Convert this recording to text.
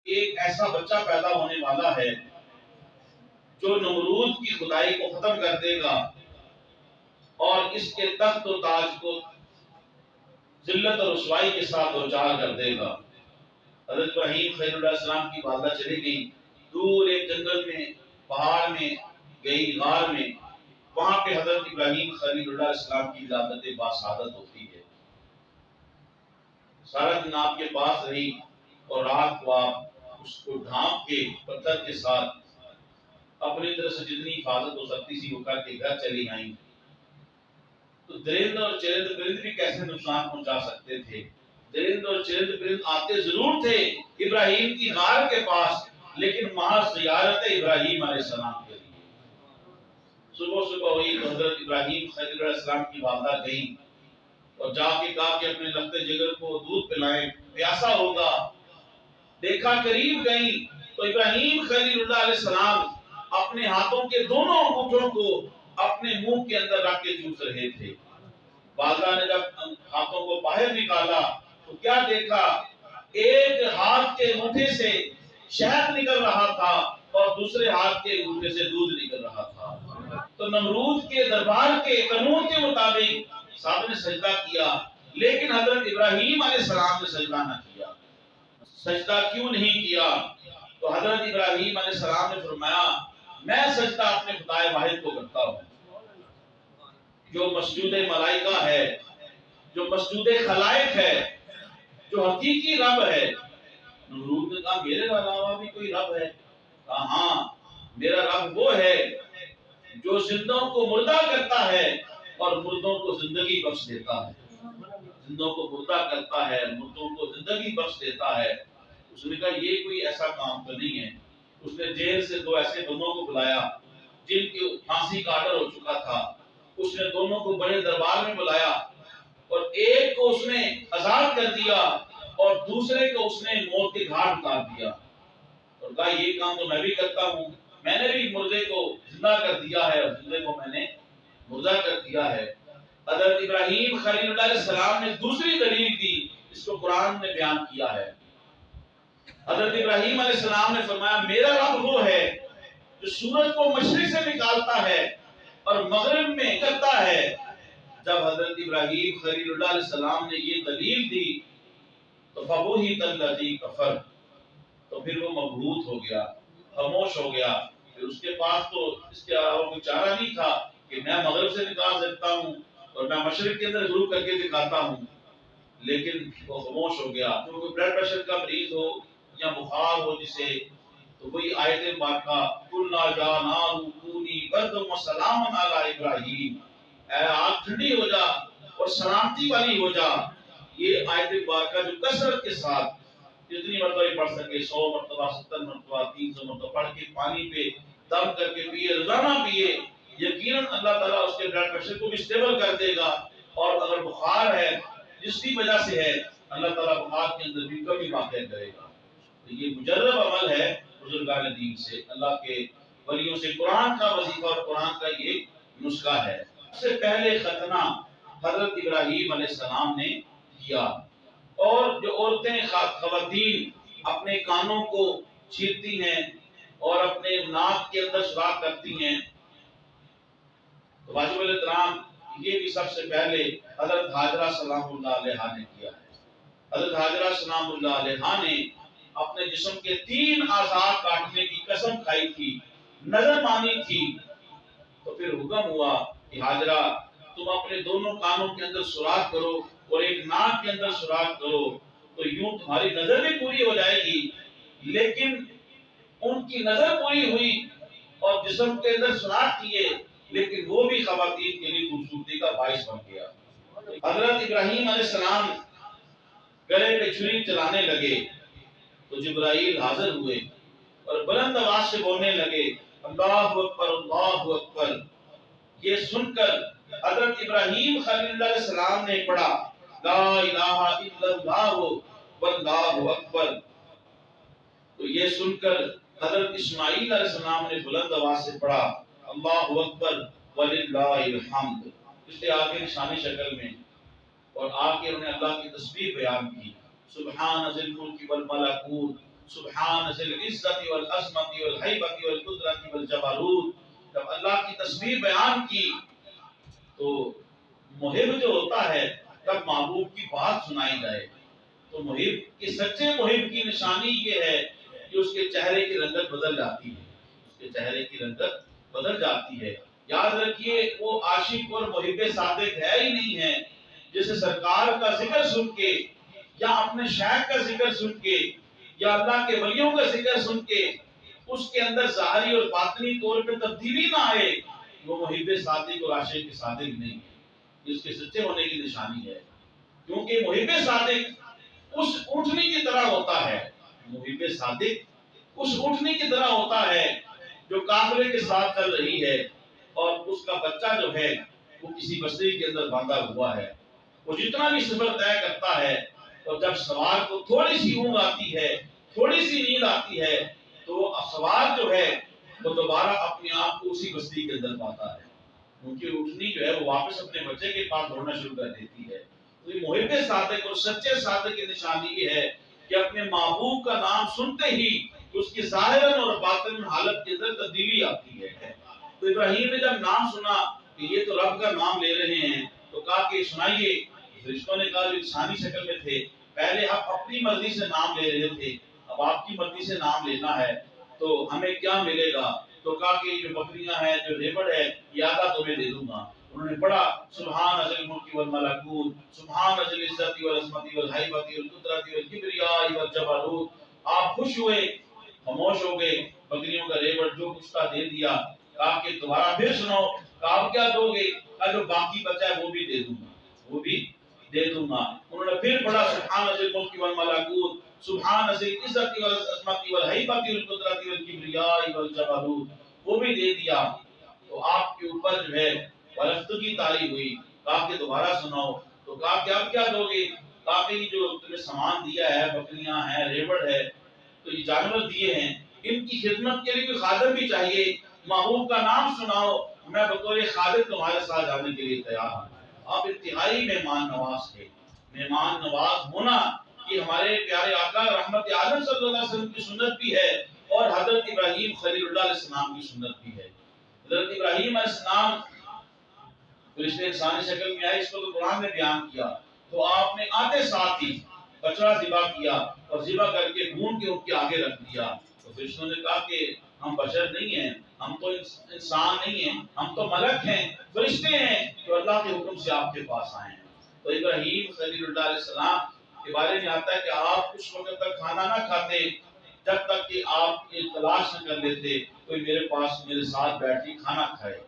ایک ایسا بچہ پیدا ہونے والا ہے جو نمرود کی خدائی کو ختم کر دے گا اور اس کے تخت و تاج کو ذلت اور رسوائی کے ساتھ دوچار کر دے گا۔ حضرت ابراہیم خلیل اللہ علیہ السلام کی والدہ چلی گئی، دور ایک جنگل میں، پہاڑ میں گئی، غار میں، وہاں پہ حضرت ابراہیم خلیل اللہ علیہ السلام کی ولادت باسعادت ہوتی ہے۔ سارا دن آپ کے پاس رہی اور رات کو آپ اس کو ڈھانپ کے پتھر کے ساتھ اپنی طرف سے جتنی حفاظت ہو سکتی تھی وہ کر کے گھر چلی آئیں۔ تو درند اور چرند پرند بھی کیسے نقصان پہنچا سکتے تھے؟ درند اور چرند پرند آتے ضرور تھے ابراہیم کی غار کے پاس، لیکن محض زیارت ابراہیم علیہ السلام کے لیے۔ صبح صبح ہوئی تو حضرت ابراہیم خلیل علیہ السلام کی والدہ گئی اور جا کے کہا کہ اپنے لخت جگر کو دودھ پلائیں، پیاسا ہوگا۔ دیکھا قریب گئی تو ابراہیم خلیل اللہ علیہ السلام اپنے ہاتھوں کے دونوں انگوٹھوں کو اپنے منہ کے اندر رکھ کے چوس رہے تھے۔ والدہ نے جب ہاتھوں کو باہر نکالا تو کیا دیکھا؟ ایک ہاتھ کے انگوٹھے سے شہد نکل رہا تھا اور دوسرے ہاتھ کے انگوٹھے سے دودھ نکل رہا تھا۔ تو نمرود کے دربار کے قانون کے مطابق صاحب نے سجدہ کیا، لیکن حضرت ابراہیم علیہ السلام نے سجدہ نہ کیا۔ سجدہ کیوں نہیں کیا؟ تو حضرت ابراہیم علیہ السلام نے فرمایا، میں سجدہ اپنے خدائے واحد کو کرتا ہوں جو مسجود ملائکہ ہے، جو مسجود خلائق ہے، جو حقیقی رب ہے۔ نمرود نے کہا میرے علاوہ بھی کوئی رب ہے؟ کہا ہاں، میرا رب وہ ہے جو زندوں کو مردہ کرتا ہے اور مردوں کو زندگی بخش دیتا ہے۔ زندوں کو مردہ کرتا ہے، مردوں کو زندگی بخش دیتا ہے۔ اس نے کہا یہ کوئی ایسا کام تو نہیں ہے۔ اس نے جیل سے دو ایسے بندوں کو بلایا جن کی پھانسی کا آرڈر ہو چکا تھا۔ اس نے دونوں کو بڑے دربار میں بلایا اور ایک کو اس نے آزاد کر دیا اور دوسرے کو اس نے موت کے گھاٹ اتار دیا اور کہا یہ کام تو میں بھی کرتا ہوں، میں نے بھی مردے کو زندہ کر دیا ہے اور زندے کو میں نے مردہ کر دیا ہے۔ حضرت ابراہیم خلیل اللہ علیہ السلام نے دوسری دلیل دی، اس کو قرآن نے بیان کیا ہے۔ حضرت ابراہیم علیہ السلام نے فرمایا میرا رب وہ ہے جو سورج کو مشرق سے نکالتا ہے اور مغرب میں کرتا ہے۔ جب حضرت ابراہیم خلیل اللہ علیہ السلام نے یہ دلیل دی تو فَبُهِتَ الَّذِي كَفَرَ، تو پھر وہ مبہوت ہو گیا، خاموش ہو گیا۔ پھر اس کے پاس تو اس کے علاوہ کوئی چارہ نہیں تھا کہ میں مغرب سے نکال سکتا ہوں اور میں مشرق کے اندر غروب کر کے دکھاتا ہوں، لیکن وہ خاموش ہو گیا۔ تو کوئی بلڈ پریشر کا مریض ہو یا بخار ہو جسے، تو وہی آیت مبارکہ قُلْنَا يَا نَارُ كُونِي بَرْدًا وَسَلَامًا عَلَىٰ إِبْرَاهِيمَ، اے آگ ٹھنڈی ہو جا اور سلامتی والی ہو جا۔ یہ آیت مبارکہ جو کثرت کے ساتھ جتنی مرتبہ پڑھ سکے، 100 مرتبہ، 70 مرتبہ، 300 مرتبہ پڑھ کے پانی پہ دم کر کے پیے، روزانہ پیے، یقیناً اللہ تعالیٰ اس کے بلڈ پریشر کو بھی اسٹیبل کر دے گا۔ اور اگر بخار ہے جس کی وجہ سے ہے، اللہ تعالیٰ بخار کے اندر بھی کمی واقع کرے گا۔ تو یہ مجرب عمل ہے بزرگان دین سے، اللہ کے ولیوں سے، قرآن کا وظیفہ اور قرآن کا یہ نسخہ ہے۔ سب سے پہلے ختنہ حضرت ابراہیم علیہ السلام نے کیا، اور جو عورتیں خواتین اپنے کانوں کو چیرتی ہیں اور اپنے ناک کے اندر سوراخ کرتی ہیں، تو واجب الاحترام یہ بھی سب سے پہلے حضرت حاجرہ سلام اللہ علیہا نے کیا ہے۔ حضرت حاجرہ سلام اللہ علیہا نے اپنے جسم کے 3 اعضاء کاٹنے کی قسم کھائی تھی، نظر مانی تھی، تو پھر حکم ہوا کہ حاجرہ تم اپنے دونوں کانوں کے اندر سوراخ کرو اور ایک ناک کے اندر سوراخ کرو، تو یوں تمہاری نظر بھی پوری ہو جائے گی۔ لیکن ان کی نظر پوری ہوئی اور جسم کے اندر سوراخ کیے، لیکن وہ بھی خواتین کے لیے خوبصورتی کا باعث بن گیا۔ حضرت ابراہیم علیہ السلام گلے پہ چھری چلانے لگے تو جبرائیل حاضر ہوئے اور بلند آواز سے بولنے لگے اللہ اکبر اللہ اکبر۔ یہ سن کر حضرت ابراہیم خلیل اللہ علیہ السلام نے پڑھا لا الہ الا اللہ واللہ اکبر۔ تو یہ سن کر حضرت اسماعیل علیہ السلام نے بلند آواز سے پڑھا اللہ اکبر وللہ الحمد، اس سے آگے نشانی شکل میں، اور آگے انہوں نے اللہ کی تسبیح بیان کی سبحان ذی الملک والملکوت سبحان ذی العزت والعظمت والہیبت والقدرت والجبروت، جب اللہ کی تسبیح بیان کی تو محب جو ہوتا ہے جب محبوب کی بات سنائی جائے تو محب کے سچے محب کی نشانی یہ ہے کہ اس کے چہرے کی رنگت بدل جاتی ہے، اس کے چہرے کی رنگت بدل جاتی ہے۔ یاد رکھیے وہ عاشق اور محب صادق ہے ہی نہیں ہے جسے سرکار کا ذکر سن کے یا اپنے شیخ کا ذکر سن کے یا اللہ کے ولیوں کا ذکر سن کے اس کے اندر ظاہری اور باطنی طور پہ تبدیلی نہ آئے، وہ محب صادق اور عاشق صادق نہیں ہے، اس کے سچے ہونے کی نشانی ہے۔ کیونکہ محب صادق اس اونٹنی کی طرح ہوتا ہے، محب صادق اس اونٹنی کی طرح ہوتا ہے جو قافلے کے ساتھ چل رہی ہے اور اس کا بچہ جو ہے وہ کسی بستی کے اندر باندھا ہوا ہے۔ وہ جتنا بھی سفر طے کرتا ہے اور جب سوار کو تھوڑی سی اونگ آتی ہے، تھوڑی سی نیند آتی ہے تو سوار جو ہے وہ دوبارہ اپنے آپ کو اسی بستی کے اندر پاتا ہے، کیونکہ اونٹنی جو ہے وہ واپس اپنے بچے کے پاس دوڑنا شروع کر دیتی ہے۔ تو یہ محب صادق اور سچے صادق کی نشانی یہ ہے کہ اپنے محبوب کا نام سنتے ہی اس کی ظاہراً اور باطن حالت کے اندر تبدیلی آتی ہے۔ تو ابراہیم نے جب نام سنا کہ یہ تو رب کا نام لے رہے ہیں تو کہا کہ سنائیے۔ فرشتوں نے کہا جو انسانی شکل میں تھے پہلے آپ اپنی مرضی سے نام لے رہے تھے، اب آپ کی مرضی سے نام لینا ہے تو ہمیں کیا ملے گا؟ تو کہا کہ جو بکریاں ہیں، جو ریوڑ ہے، یہ آدھا تمہیں دے دوں گا۔ انہوں نے پڑھا سبحان ذی الملک والملکوت، سبحان ذی العزت والعظمت والہیبت والقدرت والکبریاء والجبروت۔ آپ خوش ہوئے، خاموش ہو گئے، بکریوں کا ریوڑ جو کچھ تھا دے دیا۔ کہا کہ دوبارہ پھر سنو، کہا آپ کیا دو گے؟ کہا جو باقی بچا ہے وہ بھی دے دوں گا، وہ بھی دے دوں گا۔ انہوں نے پھر پڑھا سبحان ذی الملک والملکوت، سبحان ذی العزت والعظمت والہیبت والقدرت والکبریاء والجبروت، وہ بھی دے دیا۔ تو آپ کے اوپر جو ہے ولفتگی طاری ہوئی۔ کہا کہ دوبارہ سناؤ، تو کہا کہ اب کیا دو گے؟ کہا کہ یہ جو تمہیں سامان دیا ہے، بکریاں ہیں، ریوڑ ہے، تو یہ جانور دیے ہیں، ان کی خدمت کے لیے کوئی خادم بھی چاہیے، محبوب کا نام سناؤ، میں بطور خادم تمہارے ساتھ جانے کے لیے تیار ہوں۔ آپ انتہائی مہمان نواز تھے۔ مہمان نواز ہونا یہ ہمارے پیارے آقا رحمت عالم صلی اللہ علیہ وسلم کی سنت بھی ہے اور حضرت ابراہیم خلیل اللہ علیہ السلام کی سنت بھی ہے۔ حضرت ابراہیم علیہ السلام فرشتے انسانی شکل میں آئے، اس کو تو قرآن نے بیان کیا، تو آپ نے آتے ساتھ ہی بچڑا ذبح کیا اور ذبح کر کے بھون کے ان کے آگے رکھ دیا۔ تو فرشتوں نے کہا کہ ہم بشر نہیں ہیں، ہم تو انسان نہیں ہیں، ہم تو ملک ہیں، فرشتے ہیں جو اللہ کے حکم سے آپ کے پاس آئے ہیں۔ تو ابراہیم خلیل اللہ علیہ السلام کے بارے میں آتا ہے کہ آپ کچھ وقت تک کھانا نہ کھاتے جب تک کہ آپ یہ تلاش نہ کر لیتے کوئی میرے پاس میرے ساتھ بیٹھ کے کھانا کھائے۔